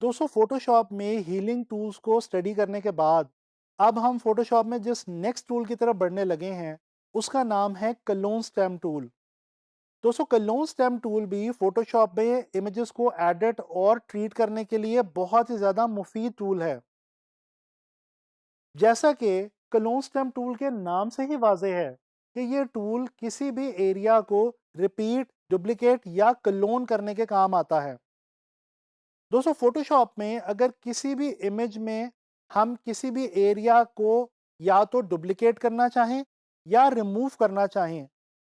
दोस्तों फोटोशॉप में healing tools को स्टडी करने के बाद अब हम फोटोशॉप में जिस नेक्स्ट टूल की तरफ बढ़ने लगे हैं उसका नाम है कलोन स्टेम टूल। दोस्तों कलोन स्टेम टूल भी फोटोशॉप में इमेजेस को एडिट और ट्रीट करने के लिए बहुत ही ज़्यादा मुफीद टूल है। जैसा कि कलोन स्टेम टूल के नाम से ही वाजह है कि ये टूल किसी भी एरिया को रिपीट, डुप्लीकेट या कलोन करने के काम आता है। दोस्तों फोटोशॉप में अगर किसी भी इमेज में हम किसी भी एरिया को या तो डुप्लीकेट करना चाहें या रिमूव करना चाहें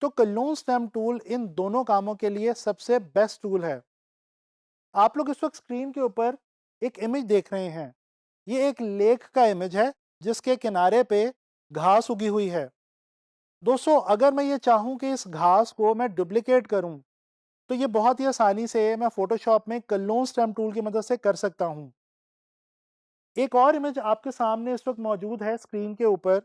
तो कलोन स्टेम टूल इन दोनों कामों के लिए सबसे बेस्ट टूल है। आप लोग इस वक्त स्क्रीन के ऊपर एक इमेज देख रहे हैं। ये एक लेक का इमेज है जिसके किनारे पे घास उगी हुई है। दोस्तों अगर मैं ये चाहूँ कि इस घास को मैं डुप्लीकेट करूँ तो ये बहुत ही आसानी से मैं फोटोशॉप में कलोन स्टेम टूल की मदद से कर सकता हूँ। एक और इमेज आपके सामने इस वक्त मौजूद है स्क्रीन के ऊपर।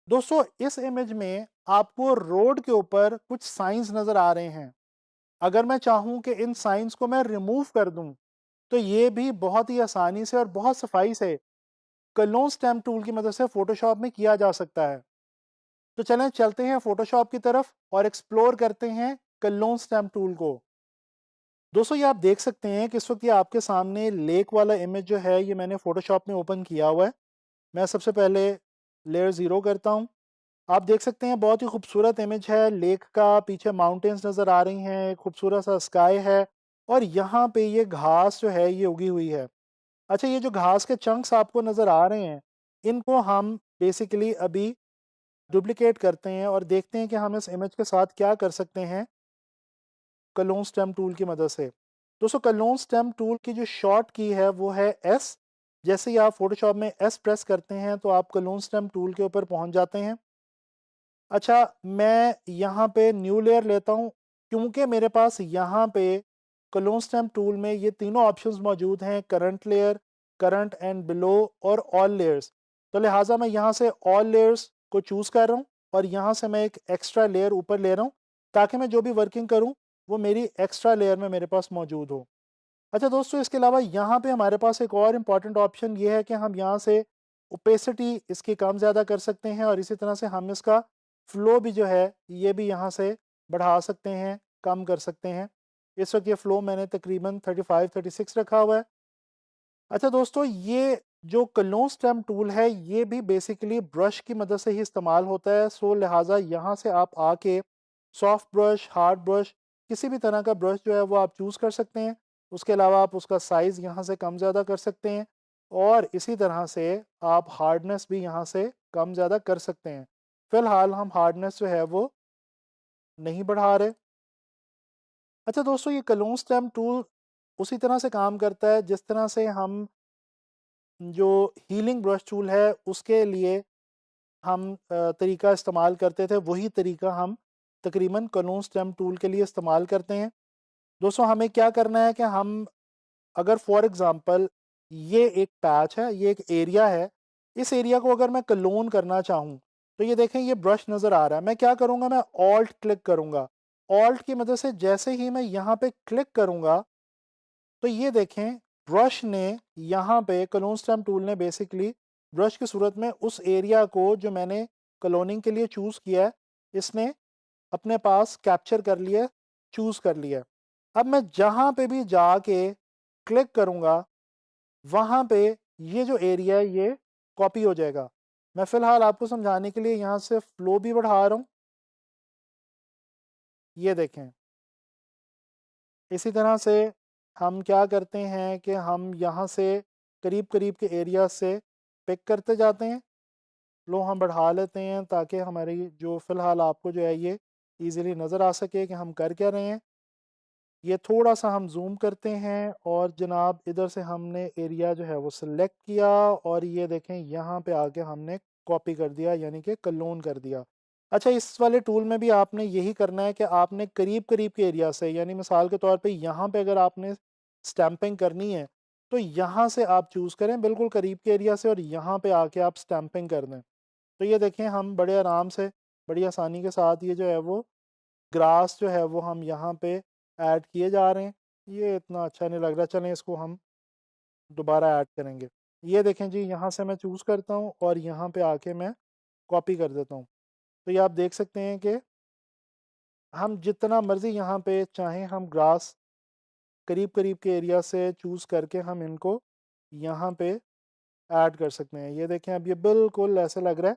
दोस्तों इस इमेज में आपको रोड के ऊपर कुछ साइंस नजर आ रहे हैं। अगर मैं चाहूं कि इन साइंस को मैं रिमूव कर दूं तो ये भी बहुत ही आसानी से और बहुत सफाई से कलोन स्टैम्प टूल की मदद से फोटोशॉप में किया जा सकता है। तो चलें चलते हैं फोटोशॉप की तरफ और एक्सप्लोर करते हैं कलोन स्टैम्प टूल को। दोस्तों ये आप देख सकते हैं कि इस वक्त ये आपके सामने लेक वाला इमेज जो है ये मैंने फोटोशॉप में ओपन किया हुआ है। मैं सबसे पहले लेयर ज़ीरो करता हूँ। आप देख सकते हैं बहुत ही खूबसूरत इमेज है लेक का। पीछे माउंटेन्स नज़र आ रही हैं, खूबसूरत सा स्काई है और यहाँ पे ये घास जो है ये उगी हुई है। अच्छा ये जो घास के चंक्स आपको नज़र आ रहे हैं इनको हम बेसिकली अभी डुप्लीकेट करते हैं और देखते हैं कि हम इस इमेज के साथ क्या कर सकते हैं कलोन स्टेम टूल की मदद से। दोस्तों कलोन स्टेम टूल की जो शॉर्ट की है वो है एस। जैसे ही आप फोटोशॉप में एस प्रेस करते हैं तो आप कलोन स्टेम टूल के ऊपर पहुंच जाते हैं। अच्छा मैं यहाँ पे न्यू लेयर लेता हूँ क्योंकि मेरे पास यहाँ पे कलोन स्टैम्प टूल में ये तीनों ऑप्शंस मौजूद हैं, current layer, current and below और ऑल लेयर्स। तो लिहाजा मैं यहाँ से ऑल लेयर्स को चूज़ कर रहा हूँ और यहाँ से मैं एक एक्स्ट्रा लेयर ऊपर ले रहा हूँ ताकि मैं जो भी वर्किंग करूँ वो मेरी एक्स्ट्रा लेयर में मेरे पास मौजूद हो। अच्छा दोस्तों इसके अलावा यहाँ पे हमारे पास एक और इम्पॉर्टेंट ऑप्शन ये है कि हम यहाँ से ओपेसिटी इसकी कम ज़्यादा कर सकते हैं और इसी तरह से हम इसका फ़्लो भी जो है ये भी यहाँ से बढ़ा सकते हैं, कम कर सकते हैं। इस वक्त ये फ़्लो मैंने तकरीबन 35-36 रखा हुआ है। अच्छा दोस्तों ये जो कलोन स्टेम टूल है ये भी बेसिकली ब्रश की मदद से ही इस्तेमाल होता है। सो लिहाजा यहाँ से आप आके सॉफ्ट ब्रश, हार्ड ब्रश, किसी भी तरह का ब्रश जो है वो आप चूज़ कर सकते हैं। उसके अलावा आप उसका साइज़ यहाँ से कम ज़्यादा कर सकते हैं और इसी तरह से आप हार्डनेस भी यहाँ से कम ज़्यादा कर सकते हैं। फ़िलहाल हम हार्डनेस जो है वो नहीं बढ़ा रहे। अच्छा दोस्तों ये कलोन स्टेम टूल उसी तरह से काम करता है जिस तरह से हम जो हीलिंग ब्रश टूल है उसके लिए हम तरीका इस्तेमाल करते थे वही तरीका हम तकरीबन कलोन स्टेम टूल के लिए इस्तेमाल करते हैं। दोस्तों हमें क्या करना है कि हम अगर फॉर एग्ज़ाम्पल ये एक पैच है, ये एक एरिया है, इस एरिया को अगर मैं क्लोन करना चाहूँ, तो ये देखें ये ब्रश नज़र आ रहा है। मैं क्या करूँगा मैं ऑल्ट क्लिक करूँगा। ऑल्ट की मदद से जैसे ही मैं यहाँ पे क्लिक करूँगा, तो ये देखें ब्रश ने यहाँ पे क्लोन स्टैम्प टूल ने बेसिकली ब्रश की सूरत में उस एरिया को जो मैंने क्लोनिंग के लिए चूज़ किया है, इसने अपने पास कैप्चर कर लिया, चूज़ कर लिया। अब मैं जहाँ पे भी जाके क्लिक करूँगा वहाँ पे ये जो एरिया है ये कॉपी हो जाएगा। मैं फ़िलहाल आपको समझाने के लिए यहाँ से फ़्लो भी बढ़ा रहा हूँ। ये देखें। इसी तरह से हम क्या करते हैं कि हम यहाँ से करीब-करीब के एरिया से पिक करते जाते हैं। फ़्लो हम बढ़ा लेते हैं ताकि हमारी जो फ़िलहाल आपको जो है ये ईज़िली नज़र आ सके कि हम कर क्या रहे हैं। ये थोड़ा-सा हम ज़ूम करते हैं और जनाब इधर से हमने एरिया जो है वो सिलेक्ट किया और ये देखें यहाँ पे आके हमने कॉपी कर दिया यानी कि क्लोन कर दिया। अच्छा इस वाले टूल में भी आपने यही करना है कि आपने करीब-करीब के एरिया से यानी मिसाल के तौर पे यहाँ पे अगर आपने स्टैम्पिंग करनी है तो यहाँ से आप चूज़ करें बिल्कुल करीब के एरिया से और यहाँ पे आके आप स्टैम्पिंग कर दें। तो ये देखें हम बड़े आराम से, बड़ी आसानी के साथ ये जो है वो ग्रास जो है वो हम यहाँ पे ऐड किए जा रहे हैं। ये इतना अच्छा नहीं लग रहा, चलें इसको हम दोबारा ऐड करेंगे। ये देखें जी, यहाँ से मैं चूज़ करता हूँ और यहाँ पे आके मैं कॉपी कर देता हूँ। तो ये आप देख सकते हैं कि हम जितना मर्ज़ी यहाँ पे चाहें हम ग्रास करीब करीब के एरिया से चूज़ करके हम इनको यहाँ पे ऐड कर सकते हैं। ये देखें, अब ये बिल्कुल ऐसे लग रहा है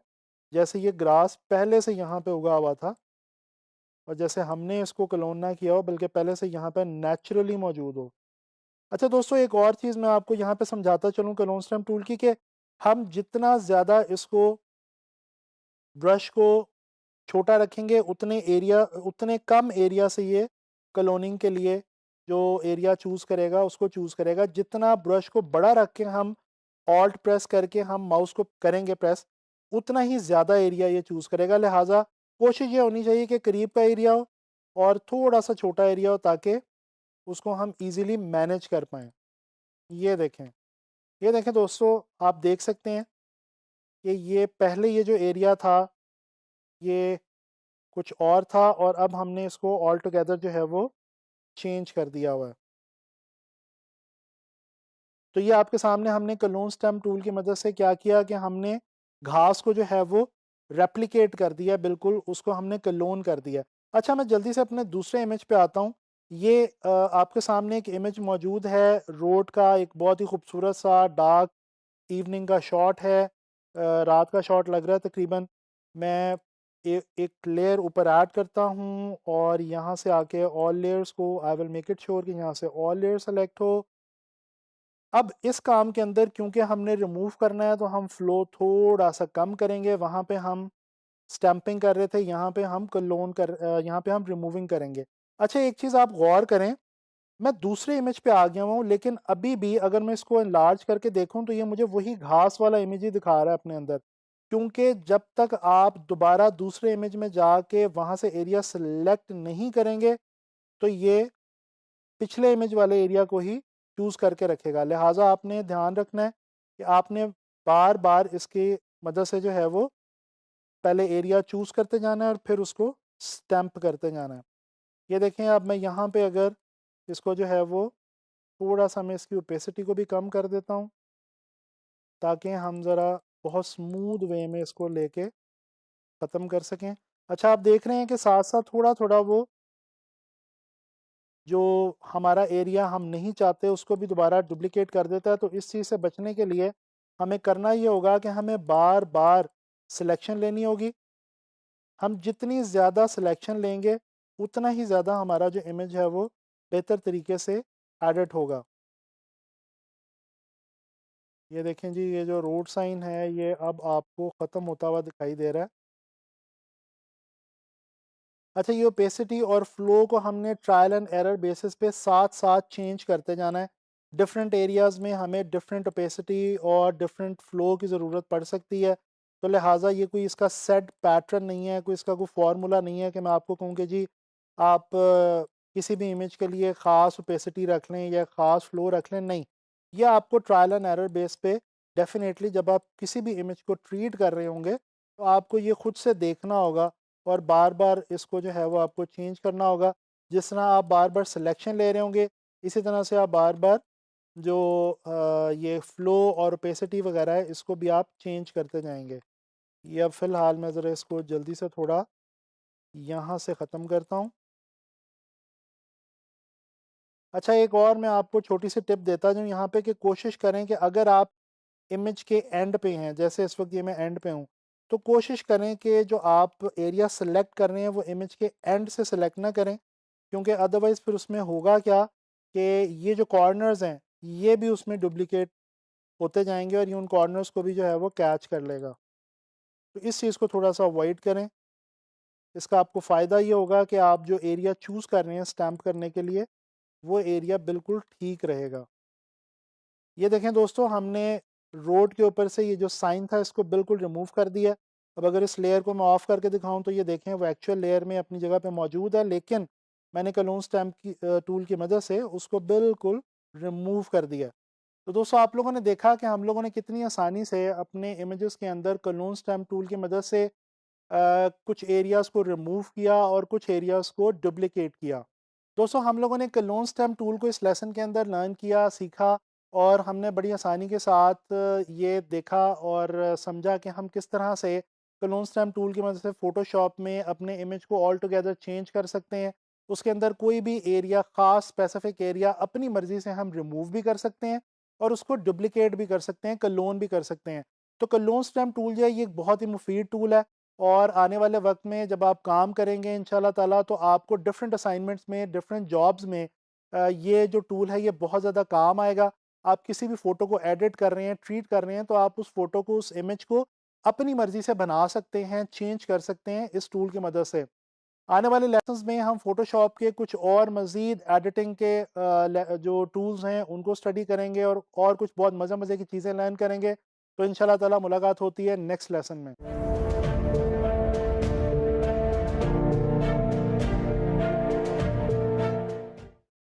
जैसे ये ग्रास पहले से यहाँ पे उगा हुआ था और जैसे हमने इसको क्लोन ना किया हो, बल्कि पहले से यहाँ पे नेचुरली मौजूद हो। अच्छा दोस्तों, एक और चीज़ मैं आपको यहाँ पे समझाता चलूँ क्लोन स्टेम टूल की, कि हम जितना ज़्यादा इसको ब्रश को छोटा रखेंगे उतने कम एरिया से ये क्लोनिंग के लिए जो एरिया चूज़ करेगा उसको चूज़ करेगा। जितना ब्रश को बड़ा रख के हम ऑल्ट प्रेस करके हम माउस को करेंगे प्रेस, उतना ही ज़्यादा एरिया ये चूज़ करेगा। लिहाजा कोशिश ये होनी चाहिए कि करीब का एरिया हो और थोड़ा सा छोटा एरिया हो, ताकि उसको हम इजीली मैनेज कर पाएँ। ये देखें, ये देखें दोस्तों, आप देख सकते हैं कि ये पहले ये जो एरिया था ये कुछ और था और अब हमने इसको ऑल टुगेदर जो है वो चेंज कर दिया हुआ है। तो ये आपके सामने हमने क्लोन स्टेम टूल की मदद से क्या किया कि हमने घास को जो है वो रेप्लिकेट कर दिया, बिल्कुल उसको हमने क्लोन कर दिया। अच्छा, मैं जल्दी से अपने दूसरे इमेज पे आता हूँ। ये आपके सामने एक इमेज मौजूद है रोड का, एक बहुत ही खूबसूरत सा डार्क इवनिंग का शॉट है। रात का शॉट लग रहा है तकरीबन। मैं एक लेयर ऊपर ऐड करता हूँ और यहाँ से आके ऑल लेयर्स को I will make it sure कि यहाँ से ऑल लेयर सेलेक्ट हो। अब इस काम के अंदर क्योंकि हमने रिमूव करना है तो हम फ्लो थोड़ा सा कम करेंगे। वहाँ पे हम स्टैंपिंग कर रहे थे, यहाँ पे हम रिमूविंग करेंगे। अच्छा, एक चीज़ आप गौर करें, मैं दूसरे इमेज पे आ गया हूँ लेकिन अभी भी अगर मैं इसको enlarge करके देखूँ तो ये मुझे वही घास वाला इमेज ही दिखा रहा है अपने अंदर। क्योंकि जब तक आप दोबारा दूसरे इमेज में जाके वहाँ से एरिया सेलेक्ट नहीं करेंगे तो ये पिछले इमेज वाले एरिया को ही चूज़ करके रखेगा। लिहाजा आपने ध्यान रखना है कि आपने बार बार इसकी मदद से जो है वो पहले एरिया चूज़ करते जाना है और फिर उसको स्टैंप करते जाना है। ये देखें, अब मैं यहाँ पे अगर इसको जो है वो थोड़ा सा मैं इसकी ओपेसिटी को भी कम कर देता हूँ ताकि हम ज़रा बहुत स्मूथ वे में इसको लेके ख़त्म कर सकें। अच्छा, आप देख रहे हैं कि साथ साथ थोड़ा थोड़ा वो जो हमारा एरिया हम नहीं चाहते उसको भी दोबारा डुप्लिकेट कर देता है। तो इस चीज़ से बचने के लिए हमें करना ये होगा कि हमें बार बार सिलेक्शन लेनी होगी। हम जितनी ज़्यादा सिलेक्शन लेंगे उतना ही ज़्यादा हमारा जो इमेज है वो बेहतर तरीके से एडिट होगा। ये देखें जी, ये जो रोड साइन है ये अब आपको ख़त्म होता हुआ दिखाई दे रहा है। अच्छा, ये ओपेसिटी और फ्लो को हमने ट्रायल एंड एरर बेसिस पे साथ साथ चेंज करते जाना है। डिफरेंट एरियाज़ में हमें डिफरेंट ओपेसिटी और डिफरेंट फ्लो की ज़रूरत पड़ सकती है। तो लिहाजा ये कोई इसका सेट पैटर्न नहीं है, कोई इसका कोई फार्मूला नहीं है कि मैं आपको कहूँ कि जी आप किसी भी इमेज के लिए ख़ास ओपेसिटी रख लें या ख़ास फ्लो रख लें। नहीं, ये आपको ट्रायल एंड एरर बेस पे डेफिनेटली जब आप किसी भी इमेज को ट्रीट कर रहे होंगे तो आपको ये खुद से देखना होगा और बार बार इसको जो है वो आपको चेंज करना होगा। जिस तरह आप बार बार सिलेक्शन ले रहे होंगे इसी तरह से आप बार बार जो ये फ्लो और ओपेसिटी वगैरह है इसको भी आप चेंज करते जाएंगे। ये अब फ़िलहाल मैं ज़रा इसको जल्दी से थोड़ा यहाँ से ख़त्म करता हूँ। अच्छा, एक और मैं आपको छोटी सी टिप देता जाऊँ यहाँ पे कि कोशिश करें कि अगर आप इमेज के एंड पे हैं, जैसे इस वक्त ये मैं एंड पे हूँ, तो कोशिश करें कि जो आप एरिया सेलेक्ट कर रहे हैं वो इमेज के एंड से सेलेक्ट ना करें। क्योंकि अदरवाइज़ फिर उसमें होगा क्या कि ये जो कॉर्नर्स हैं ये भी उसमें डुप्लिकेट होते जाएंगे और ये उन कॉर्नर्स को भी जो है वो कैच कर लेगा। तो इस चीज़ को थोड़ा सा अवॉइड करें। इसका आपको फ़ायदा ये होगा कि आप जो एरिया चूज़ कर रहे हैं स्टैम्प करने के लिए वो एरिया बिल्कुल ठीक रहेगा। ये देखें दोस्तों, हमने रोड के ऊपर से ये जो साइन था इसको बिल्कुल रिमूव कर दिया। अब अगर इस लेयर को मैं ऑफ़ करके दिखाऊं तो ये देखें वो एक्चुअल लेयर में अपनी जगह पे मौजूद है, लेकिन मैंने कलून स्टैम्प की टूल की मदद से उसको बिल्कुल रिमूव कर दिया। तो दोस्तों, आप लोगों ने देखा कि हम लोगों ने कितनी आसानी से अपने इमेजेस के अंदर कलून स्टैम्प टूल की मदद से कुछ एरियाज़ को रिमूव किया और कुछ एरियाज़ को डुप्लिकेट किया। दोस्तों, हम लोगों ने कलून स्टैम्प टूल को इस लेसन के अंदर लर्न किया, सीखा और हमने बड़ी आसानी के साथ ये देखा और समझा कि हम किस तरह से क्लोन स्टैम्प टूल की मदद से फ़ोटोशॉप में अपने इमेज को ऑल टुगेदर चेंज कर सकते हैं। उसके अंदर कोई भी एरिया, ख़ास स्पेसिफ़िक एरिया अपनी मर्ज़ी से हम रिमूव भी कर सकते हैं और उसको डुप्लिकेट भी कर सकते हैं, क्लोन भी कर सकते हैं। तो क्लोन स्टैम्प टूल जो है ये एक बहुत ही मुफ़ीद टूल है और आने वाले वक़्त में जब आप काम करेंगे इंशाल्लाह ताला तो आपको डिफ़रेंट असाइनमेंट्स में, डिफ़रेंट जॉब्स में ये जो टूल है ये बहुत ज़्यादा काम आएगा। आप किसी भी फ़ोटो को एडिट कर रहे हैं, ट्रीट कर रहे हैं, तो आप उस फ़ोटो को, उस इमेज को अपनी मर्ज़ी से बना सकते हैं, चेंज कर सकते हैं इस टूल की मदद से। आने वाले लेसन्स में हम फ़ोटोशॉप के कुछ और मज़ीद एडिटिंग के जो टूल्स हैं, उनको स्टडी करेंगे और कुछ बहुत मज़े-मज़े की चीज़ें लर्न करेंगे। तो इंशाल्लाह ताला मुलाकात होती है नेक्स्ट लेसन में।